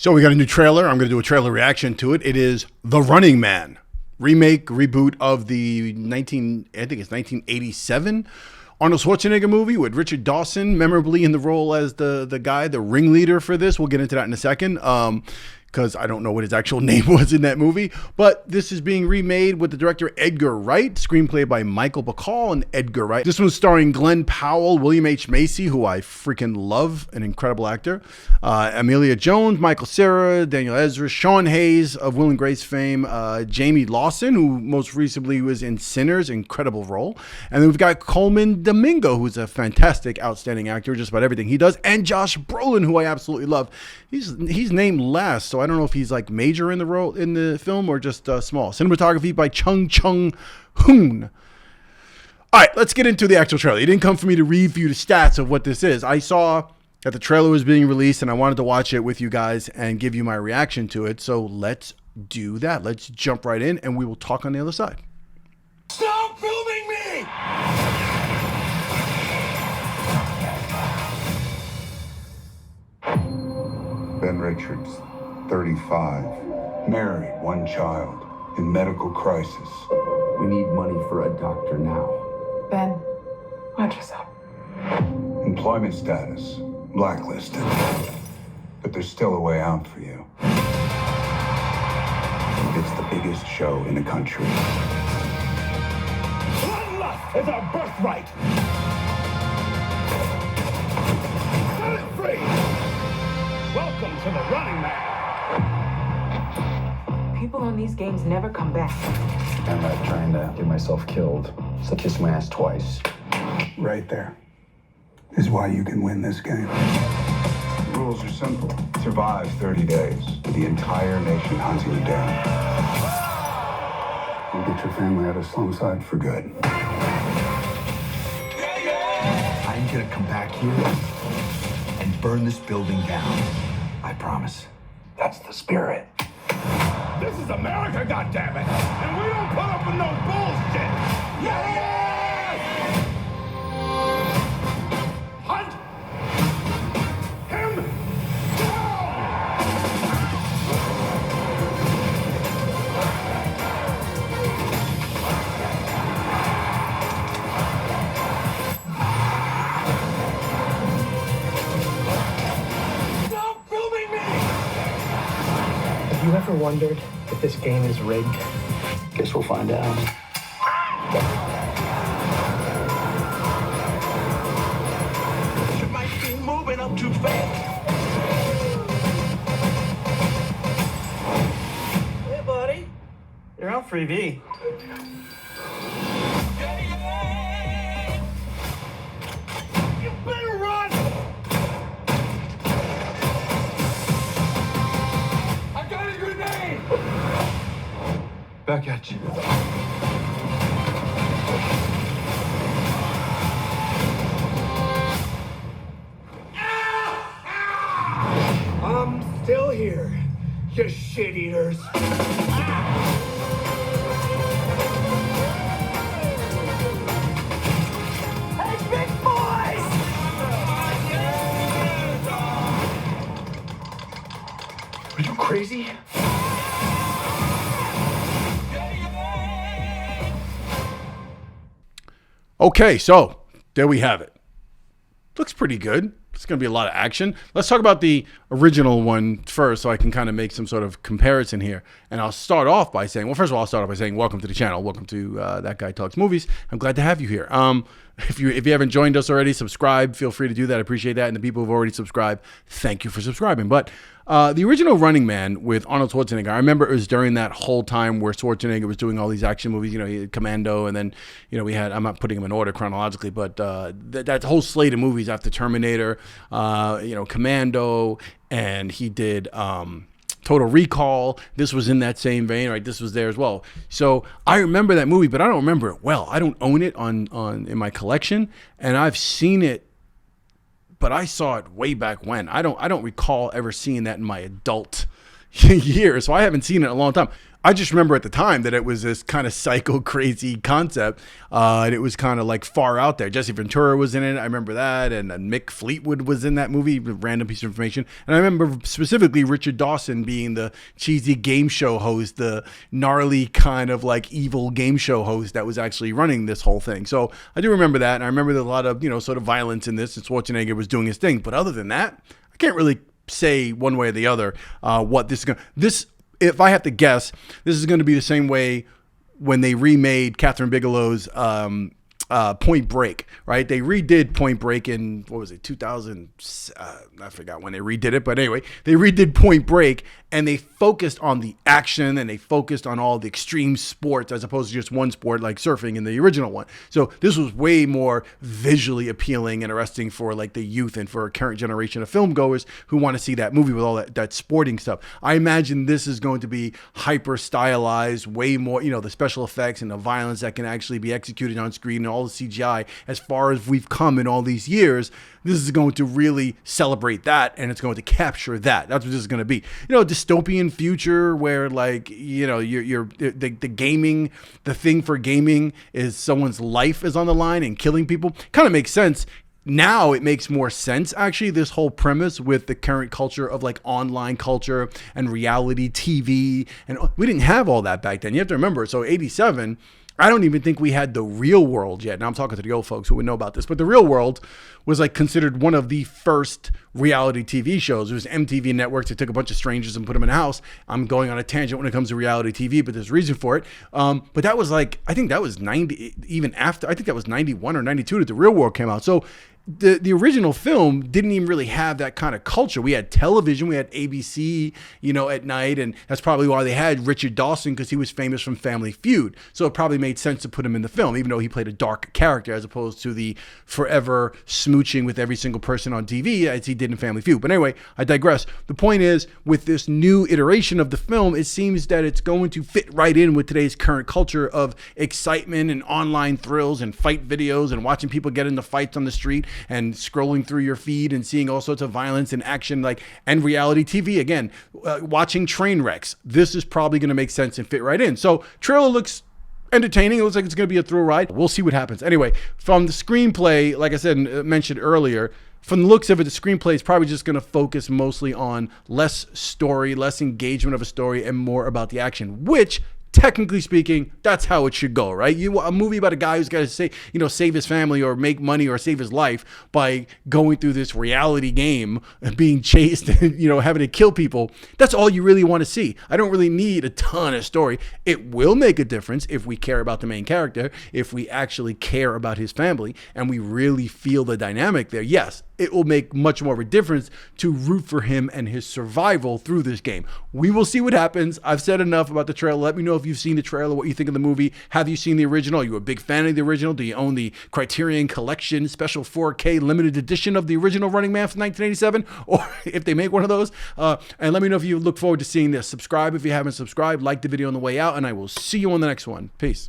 So we got a new trailer. I'm going to do a trailer reaction to it. It is The Running Man, remake, reboot of the 1987 Arnold Schwarzenegger movie with Richard Dawson, memorably in the role as the guy, the ringleader for this. We'll get into that in a second. Because I don't know what his actual name was in that movie. But this is being remade with the director Edgar Wright, screenplay by Michael Bacall and Edgar Wright. This one's starring Glenn Powell, William H. Macy, who I freaking love, an incredible actor, Amelia Jones, Michael Cera, Daniel Ezra, Sean Hayes of Will and Grace fame, Jamie Lawson, who most recently was in Sinners, incredible role. And then we've got Coleman Domingo, who's a fantastic, outstanding actor, just about everything he does, and Josh Brolin, who I absolutely love. He's named last, so I don't know if he's like major in the role in the film or just small. Cinematography by Chung Hoon. All right, let's get into the actual trailer. It didn't come for me to read for you the stats of what this is. I saw that the trailer was being released, and I wanted to watch it with you guys and give you my reaction to it. So let's do that. Let's jump right in, and we will talk on the other side. Stop filming me! Ben Richards, 35, married, one child, in medical crisis. We need money for a doctor now. Ben, watch us up. Employment status, blacklisted. But there's still a way out for you. It's the biggest show in the country. Bloodlust is our birthright! Set it free! Welcome to The Running Man! People on these games never come back. I'm not trying to get myself killed, so kiss my ass twice. Right there is why you can win this game. The rules are simple. Survive 30 days with the entire nation hunting you down. You'll get your family out of Slumside for good. I'm gonna come back here and burn this building down. I promise. That's the spirit. This is America, goddammit! And we don't put up with no bullshit! Yes! Hunt him down! Stop filming me! Have you ever wondered if this game is rigged? Guess we'll find out. You might be moving up too fast. Hey, buddy. You're out for EV. You better run! I got a grenade! Back at you. I'm still here, you shit eaters. Hey, big boys! Are you crazy? Okay, so there we have it. Looks pretty good. It's going to be a lot of action. Let's talk about the original one first so I can kind of make some sort of comparison here. And I'll start off by saying, well, first of all, I'll start off by saying welcome to the channel. Welcome to That Guy Talks Movies. I'm glad to have you here. If you haven't joined us already, subscribe. Feel free to do that. I appreciate that. And the people who've already subscribed, thank you for subscribing. But the original Running Man with Arnold Schwarzenegger, I remember it was during that whole time where Schwarzenegger was doing all these action movies. You know, he had Commando, and then, you know, we had, I'm not putting them in order chronologically, but that whole slate of movies after Terminator, you know, Commando, and he did Total Recall. This was in that same vein, right? This was there as well. So I remember that movie, but I don't remember it well. I don't own it on in my collection, and I've seen it, but I saw it way back when. I don't recall ever seeing that in my adult years, so I haven't seen it in a long time. I just remember at the time that it was this kind of psycho crazy concept, and it was kind of like far out there. Jesse Ventura was in it, I remember that, and Mick Fleetwood was in that movie. Random piece of information. And I remember specifically Richard Dawson being the cheesy game show host, the gnarly kind of like evil game show host that was actually running this whole thing. So I do remember that, and I remember a lot of sort of violence in this, and Schwarzenegger was doing his thing. But other than that, I can't really say one way or the other what this is going. This, if I have to guess, this is going to be the same way when they remade Catherine Bigelow's Point Break, right? They redid Point Break in, what was it, 2000, I forgot when they redid it, but anyway, they redid Point Break, and they focused on the action, and they focused on all the extreme sports as opposed to just one sport like surfing in the original one. So this was way more visually appealing and arresting for like the youth and for a current generation of film goers who want to see that movie with all that sporting stuff. I imagine this is going to be hyper stylized, way more, the special effects and the violence that can actually be executed on screen and all the CGI. As far as we've come in all these years, this is going to really celebrate that, and it's going to capture that. That's what this is going to be. Dystopian future where like, the gaming, the thing for gaming is someone's life is on the line and killing people. Kind of makes sense. Now it makes more sense, actually, this whole premise with the current culture of like online culture and reality TV. And we didn't have all that back then. You have to remember, so 87, I don't even think we had The Real World yet. Now I'm talking to the old folks who would know about this, but The Real World was like considered one of the first reality TV shows. It was MTV Networks. They took a bunch of strangers and put them in a house. I'm going on a tangent when it comes to reality TV, but there's a reason for it. But that was like, I think that was 90, even after, I think that was 91 or 92 that The Real World came out. So the original film didn't even really have that kind of culture. We had television, we had ABC, at night, and that's probably why they had Richard Dawson, because he was famous from Family Feud. So it probably made sense to put him in the film, even though he played a dark character as opposed to the forever smooching with every single person on TV as he did in Family Feud. But anyway, I digress. The point is, with this new iteration of the film, it seems that it's going to fit right in with today's current culture of excitement and online thrills and fight videos and watching people get into fights on the street and scrolling through your feed and seeing all sorts of violence and action, and reality TV again, watching train wrecks. This is probably going to make sense and fit right in. So trailer looks entertaining. It looks like it's going to be a thrill ride. We'll see what happens. Anyway, from the screenplay, like I said, mentioned earlier, from the looks of it, the screenplay is probably just going to focus mostly on less story, less engagement of a story, and more about the action, which, technically speaking, that's how it should go, right? A movie about a guy who's got to save his family or make money or save his life by going through this reality game and being chased and, having to kill people. That's all you really want to see. I don't really need a ton of story. It will make a difference if we care about the main character, if we actually care about his family and we really feel the dynamic there. Yes, it will make much more of a difference to root for him and his survival through this game. We will see what happens. I've said enough about the trailer. Let me know if you've seen the trailer, what you think of the movie. Have you seen the original? Are you a big fan of the original? Do you own the Criterion Collection special 4K limited edition of the original Running Man from 1987? Or if they make one of those. And let me know if you look forward to seeing this. Subscribe if you haven't subscribed. Like the video on the way out. And I will see you on the next one. Peace.